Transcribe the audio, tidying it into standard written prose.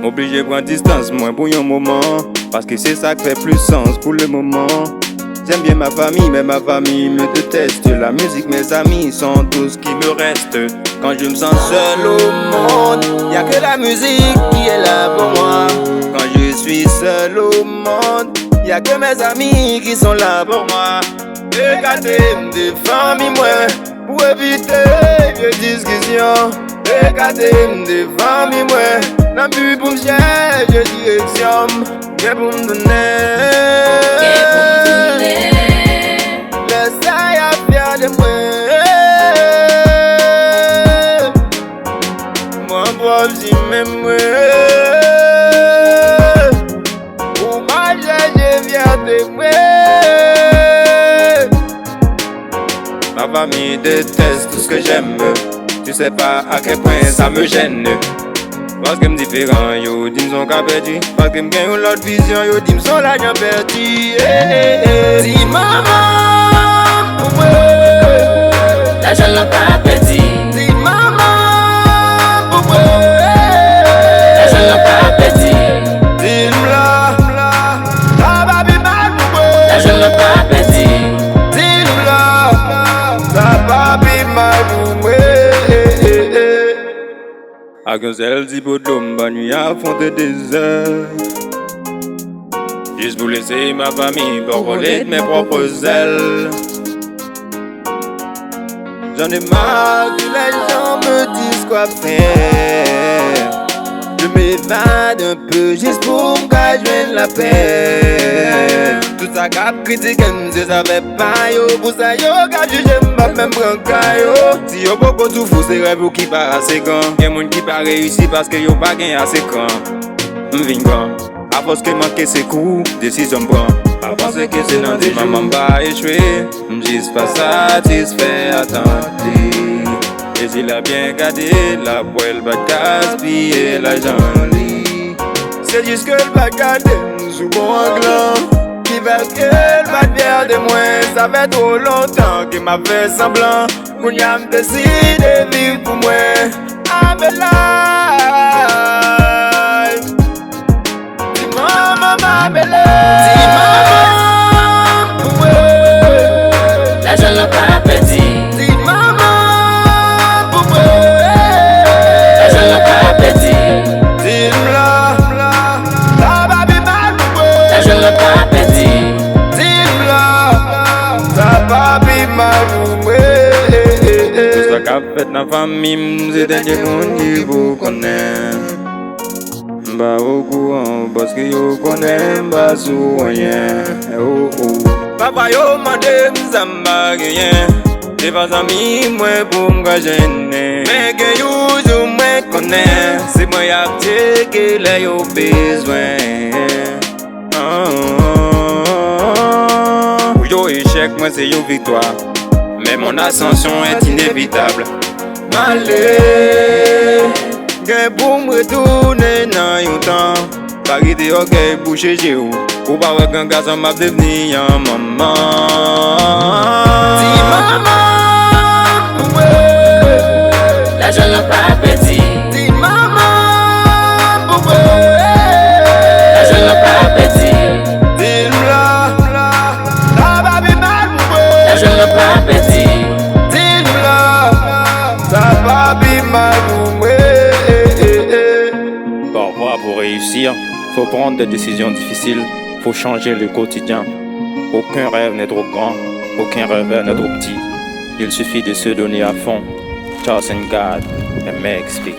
M'oblige prendre distance, moins pour un moment. Parce que c'est ça qui fait plus sens pour le moment. J'aime bien ma famille, mais ma famille me déteste. La musique, mes amis sont tout ce qui me reste. Quand je me sens seul au monde, y'a que la musique qui est là pour moi. Quand je suis seul au monde, y'a que mes amis qui sont là pour moi. Regardez des familles, moi, pour éviter les discussions. Regardez des familles, moi, n'a plus pour me chercher direction. Qu'est pour me donner? Laisse ça y a fier de moi. Moi, pauvre, j'y m'aime. Pour ma je viens de moi. Ma famille déteste tout ce que j'aime. Tu sais pas à quel point ça me gêne. Parce que m'différent, yo, dis m'son qu'a perdu. Parce que m'gagne l'autre vision, yo, dis m'son l'argent perdu. Dis maman, ouais, l'argent l'a pas perdu. dis maman, ouais, L'argent l'a pas perdu. dis m'la, ça va bien mal, ouais. L'argent l'a pas perdu. Dis m'la, ça va bien mal, ouais. A Gonzelle dit pour l'homme, bonne nuit à fond de désert. Juste pour laisser ma famille pour voler de mes propres ailes. J'en ai marre que les gens me disent quoi faire. Je m'évade un peu juste pour me joindre la paix. Tout ça cap critique, c'est ça fait pas yo. Pour ça yo, quand je j'aime pas même prendre yo. Si yo beaucoup tout fou, c'est rêve qui part assez grand. Y'a moun qui pas réussi parce que yo pas gagné assez grand. M'vin grand, à force que manquer ses coups, décision m'prend. À force que c'est dans des maman m'a échoué. M'j'suis pas satisfait, attendez. Et s'il a bien gardé, la poêle va gaspiller l'argent. C'est juste que le va garder sous bon anglant. Qui va qu'elle va faire de moi. Ça fait trop longtemps qu'il m'a fait semblant. Qu'on y a décidé de vivre pour moi. I'm alive. Dis maman, I'm alive. Dis maman, ouais. l'argent l'a pas perdu. Dis maman, L'argent l'a pas perdu. dis m'la, ça va bien mal, ouais. L'argent l'a pas perdu. Dis m'la, ça va bien mal, ouais. Tout ça qu'a fait la famille, c'est dernier monde qui vous connaît. M'ba au courant parce que yo connaît m'ba sous rien. Oh oh. Papa yo mandé m'zamba rien. C'est pas ami moi pour m'gêner. Mais que yo je me connais. C'est moi y'a que les yo besoin. Yo échec moi c'est yo victoire. Mais mon ascension est inévitable. Malé, gain pour me retourner dans yon temps. Paris de ok boucher j'ai où. Ou pas ouais qu'un garçon m'a devenu un maman. Dis maman, ouais. L'argent l'a pas perdu. Dis maman, ouais. L'argent l'a pas perdu. Dis m'la, ça va bien mal, ouais. L'argent l'a pas perdu. Dis m'la, ça va bien mal, ouais. Parfois pour réussir, faut prendre des décisions difficiles, faut changer le quotidien. Aucun rêve n'est trop grand, aucun rêveur n'est trop petit. Il suffit de se donner à fond. Trust in God and make speak.